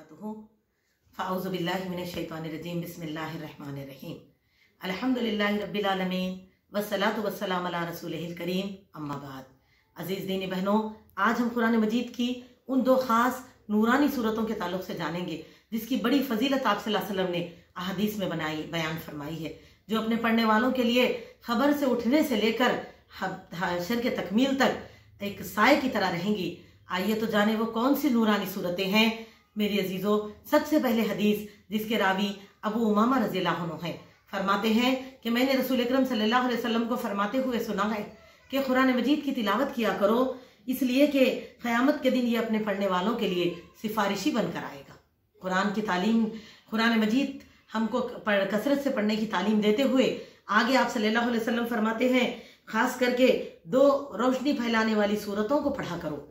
वबरकातुहू। फ़ाऊज़ु बिल्लाहि मिनश्शैतानिर्रजीम। बिस्मिल्लाहिर्रहमानिर्रहीम। अल्हम्दुलिल्लाहि रब्बिल आलमीन वस्सलातु वस्सलामु अला रसूलिहिल करीम। अम्मा बाद। अजीज़ दीनी बहनों, आज हम कुरान मजीद की उन दो खास नूरानी सूरतों के ताल्लुक से जानेंगे जिसकी बड़ी फजीलत आप सल्लल्लाहु अलैहि वसल्लम ने अहादीस में बयान फरमाई है, जो अपने पढ़ने वालों के लिए खबर से उठने से लेकर हशर के तकमील तक एक साए की तरह रहेंगी। आइए तो जाने वो कौन सी नूरानी सूरतें हैं। मेरी अजीजों, सबसे पहले हदीस जिसके रावी अबू उमामा रज़ियल्लाहु अन्हु हैं, फरमाते हैं कि मैंने रसूल अकरम सल्लल्लाहु अलैहि वसल्लम को फरमाते हुए सुना है कि कुरान मजीद की तिलावत किया करो, इसलिए कि क़यामत के दिन ये अपने पढ़ने वालों के लिए सिफारिशी बनकर आएगा। कुरान की तालीम, कुरान मजीद हमको कसरत से पढ़ने की तालीम देते हुए आगे आप सल्लल्लाहु अलैहि वसल्लम फरमाते हैं, खास करके दो रोशनी फैलाने वाली सूरतों को पढ़ा करो।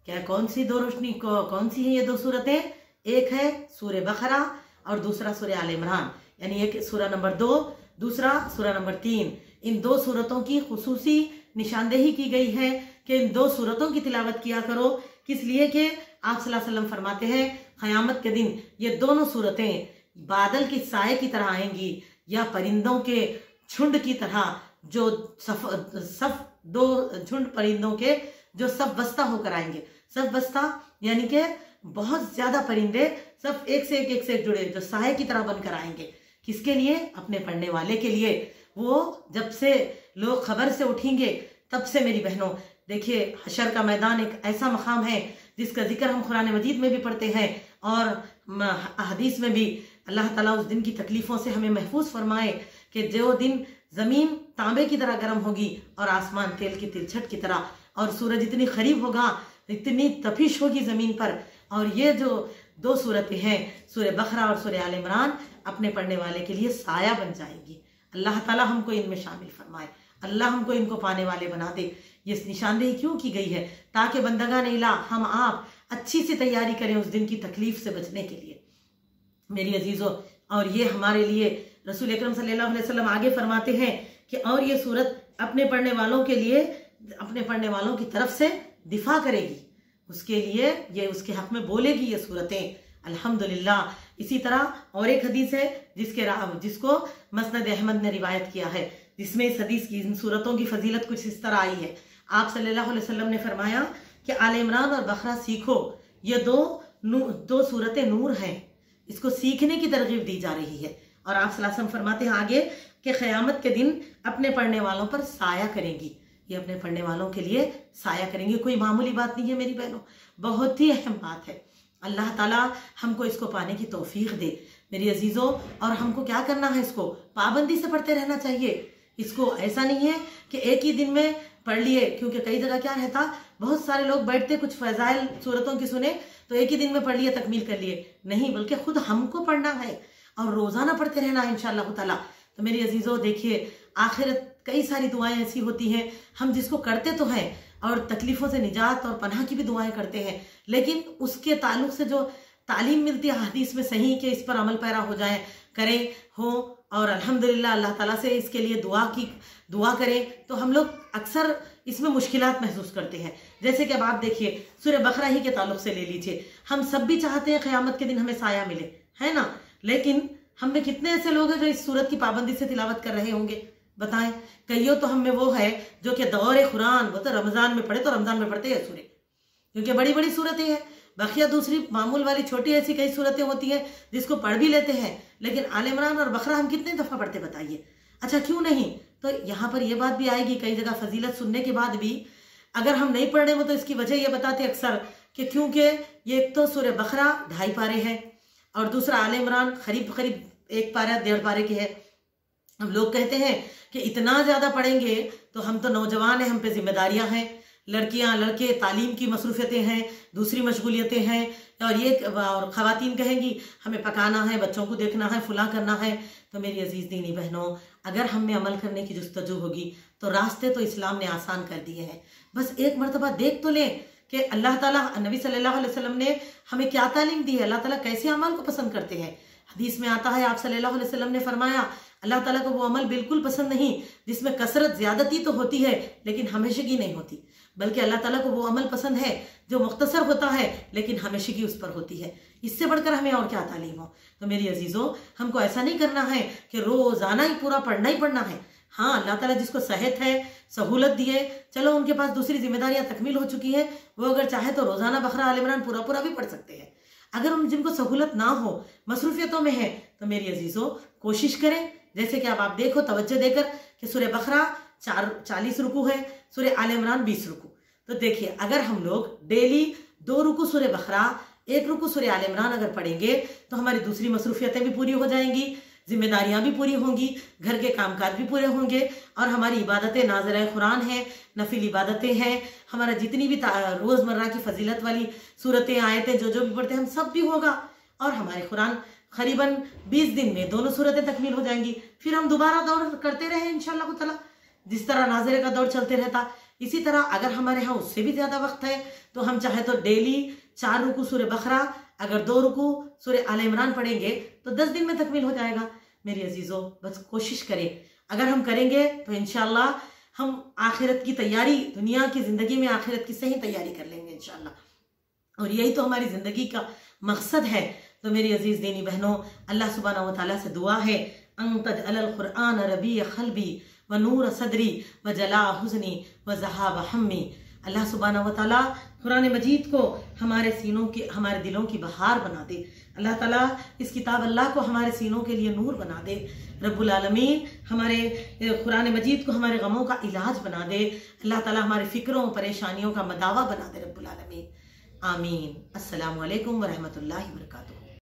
क्या कौन सी दो रोशनी को कौन सी है ये दो सूरतें? एक है सूरह बकरा और दूसरा सूरह आल इमरान, यानी एक सूरह नंबर 2, दूसरा सूरह नंबर 3। इन दो सूरतों की खुसूसी निशानदेही की गई है कि इन दो सूरतों की तिलावत किया करो। किस लिए कि आप सल्लल्लाहु अलैहि वसल्लम फरमाते हैं क़यामत के दिन ये दोनों सूरतें बादल की साए की तरह आएंगी या परिंदों के झुंड की तरह, जो सफ दो झुंड परिंदों के जो सब बस्ता होकर आएंगे। सब बस्ता यानी कि बहुत ज्यादा परिंदे सब एक से एक जुड़े, जो साए की तरह बनकर आएंगे। किसके लिए? अपने पढ़ने वाले के लिए। वो जब से लोग खबर से उठेंगे तब से मेरी बहनों देखिए, हशर का मैदान एक ऐसा मकाम है जिसका जिक्र हम कुरान मजीद में भी पढ़ते हैं और हदीस में भी। अल्लाह ताला उस दिन की तकलीफों से हमें महफूज फरमाए कि जो दिन जमीन तांबे की तरह गर्म होगी और आसमान तेल की तिलछट की तरह, और सूरज इतनी करीब होगा, इतनी तपिश होगी जमीन पर। और ये जो दो सूरतें हैं, सूरह बकरा और सूरह आल इमरान, अपने पढ़ने वाले के लिए साया बन जाएगी। अल्लाह ताला हमको इनमें शामिल फरमाए, अल्लाह हमको इनको पाने वाले बना दे। ये निशानदेही क्यों की गई है? ताकि बंदगान इला हम आप अच्छी सी तैयारी करें उस दिन की तकलीफ से बचने के लिए मेरी अजीजों। और ये हमारे लिए रसूल अकरम सल्लल्लाहु अलैहि वसल्लम आगे फरमाते हैं कि और ये सूरत अपने पढ़ने वालों के लिए, अपने पढ़ने वालों की तरफ से दिफा करेगी, उसके लिए ये उसके हक में बोलेगी ये सूरतें। अल्हम्दुलिल्लाह। इसी तरह और एक हदीस है जिसको मसनद अहमद ने रिवायत किया है, जिसमें इस हदीस की, इन सूरतों की फजीलत कुछ इस तरह आई है। आप सल्लल्लाहु अलैहि वसल्लम ने फरमाया कि आल इमरान और बकरा सीखो, ये दो सूरतें नूर हैं, इसको सीखने की तरगीब दी जा रही है। और आप सल्लल्लाहु अलैहि वसल्लम फरमाते हैं आगे कि क़यामत के दिन अपने पढ़ने वालों पर साया करेंगी। ये अपने पढ़ने वालों के लिए साया करेंगे। कोई मामूली बात नहीं है मेरी बहनों, बहुत ही अहम बात है। अल्लाह ताला हमको इसको पाने की तौफीक दे मेरी अजीजों। और हमको क्या करना है? इसको पाबंदी से पढ़ते रहना चाहिए। इसको ऐसा नहीं है कि एक ही दिन में पढ़ लिए, क्योंकि कई जगह क्या रहता, बहुत सारे लोग बैठते कुछ फजाइल सूरतों की सुने तो एक ही दिन में पढ़ लिए, तकमील कर लिए। नहीं, बल्कि खुद हमको पढ़ना है और रोजाना पढ़ते रहना है इंशाअल्लाह ताला। तो मेरी अजीजों देखिए, आखिरत कई सारी दुआएं ऐसी होती हैं, हम जिसको करते तो हैं और तकलीफों से निजात और पनाह की भी दुआएं करते हैं, लेकिन उसके ताल्लुक से जो तालीम मिलती है हदीस में सही कि इस पर अमल पैरा हो जाए, करें हो, और अल्हम्दुलिल्लाह अल्लाह ताला से इसके लिए दुआ करें, तो हम लोग अक्सर इसमें मुश्किलात महसूस करते हैं। जैसे कि अब आप देखिए, सूरह बकरा ही के ताल्लुक से ले लीजिए। हम सब भी चाहते हैं क़यामत के दिन हमें साया मिले, है ना? लेकिन हम में कितने ऐसे लोग हैं जो इस सूरत की पाबंदी से तिलावत कर रहे होंगे? बताएं। कईयों तो हम में वो है जो कि दौरे कुरान, वो तो रमजान में पढ़े तो रमजान में पढ़ते हैं सूरह, क्योंकि बड़ी बड़ी सूरतें हैं। बाकिया दूसरी मामूल वाली छोटी ऐसी कई सूरतें होती हैं जिसको पढ़ भी लेते हैं, लेकिन आल इमरान और बकरा हम कितनी दफा पढ़ते बताइए? अच्छा, क्यों नहीं? तो यहाँ पर यह बात भी आएगी, कई जगह फजीलत सुनने के बाद भी अगर हम नहीं पढ़ रहे हो तो इसकी वजह यह बताते अक्सर कि क्योंकि ये एक तो सूरह बकरा 2.5 पारे है और दूसरा आल इमरान करीब 1 पारा 1.5 पारे की है। हम लोग कहते हैं कि इतना ज्यादा पढ़ेंगे तो हम तो नौजवान हैं, हम पे जिम्मेदारियां हैं, लड़कियां लड़के तालीम की मसरूफियतें हैं, दूसरी मशगूलियतें हैं, और ख़वातीन कहेंगी हमें पकाना है, बच्चों को देखना है, फुला करना है। तो मेरी अजीज दीनी बहनों, अगर हम में अमल करने की जुस्तजू होगी तो रास्ते तो इस्लाम ने आसान कर दिए हैं। बस एक मरतबा देख तो लें कि अल्लाह ताला, नबी सल्लल्लाहु अलैहि वसल्लम ने हमें क्या तालीम दी है, अल्लाह ताला कैसे अमल को पसंद करते हैं। हदीस में आता है, आप सल्लल्लाहु अलैहि वसल्लम ने फरमाया अल्लाह ताला को वो अमल बिल्कुल पसंद नहीं जिसमें कसरत ज्यादती तो होती है लेकिन हमेशगी नहीं होती। बल्कि अल्लाह ताला को वो अमल पसंद है जो मुख्तसर होता है लेकिन हमेशा की उस पर होती है। इससे बढ़कर हमें और क्या तालीम हो। तो मेरी अजीज़ों, हमको ऐसा नहीं करना है कि रोज़ाना ही पूरा पढ़ना ही पढ़ना है। हाँ, अल्लाह ताला जिसको सेहत है, सहूलत दी है, चलो उनके पास दूसरी जिम्मेदारियां तकमील हो चुकी है, वो अगर चाहे तो रोज़ाना बकरा आल इमरान पूरा पूरा भी पढ़ सकते हैं। अगर उन जिनको सहूलत ना हो, मसरूफियतों में है, तो मेरी अजीज़ों कोशिश करें, जैसे कि अब आप देखो तवज्जो देकर कि सूरह बकरा 40 रुकू है, सूरह आल इमरान 20 रुकू। तो देखिए, अगर हम लोग डेली 2 रुकू सूरह बकरा, 1 रुकू सूरह आल इमरान अगर पढ़ेंगे तो हमारी दूसरी मसरूफियतें भी पूरी हो जाएंगी, जिम्मेदारियां भी पूरी होंगी, घर के कामकाज भी पूरे होंगे और हमारी इबादतें नाज़िर कुरान है, नफिल इबादतें हैं, हमारा जितनी भी रोज़मर्रा की फजीलत वाली सूरतें आयतें जो भी पढ़ते हैं हम सब भी होगा और हमारे कुरान करीबन 20 दिन में दोनों सूरतें तकमील हो जाएंगी। फिर हम दोबारा दौर करते रहे इंशाअल्लाह ताला, जिस तरह नाज़िर का दौर चलते रहता। इसी तरह अगर हमारे यहाँ उससे भी ज़्यादा वक्त है तो हम चाहे तो डेली 4 रुकू सूरह बकरा, अगर 2 रुकू सूरह आल इमरान पढ़ेंगे तो 10 दिन में तकमील हो जाएगा। मेरी अजीज़ों, बस कोशिश करें, अगर हम करेंगे तो इंशाअल्लाह हम आखिरत की तैयारी, दुनिया की ज़िंदगी में आखिरत की सही तैयारी कर लेंगे इंशाअल्लाह। और यही तो हमारी ज़िंदगी का मकसद है। तो मेरी अजीज़ दीनी बहनों, अल्लाह सुब्हानहू व तआला से दुआ है, अंतज अलल कुरान रबी क़ल्बी व नूर सदरी व जला हुज़नी व ज़हाब हम्मी। अल्लाह सुब्हानहू व तआला कुरान मजीद को हमारे सीनों के, हमारे दिलों की बहार बना दे। अल्लाह ताला इस किताब अल्लाह को हमारे सीनों के लिए नूर बना दे। रब्बुल आलमीन हमारे कुरान मजीद को हमारे गमों का इलाज बना दे। अल्लाह ताला हमारे फिक्रों परेशानियों का मदावा बना दे रब्बुल आलमीन। आमीन। अस्सलामु अलैकुम व रहमतुल्लाहि व बरकातुहू।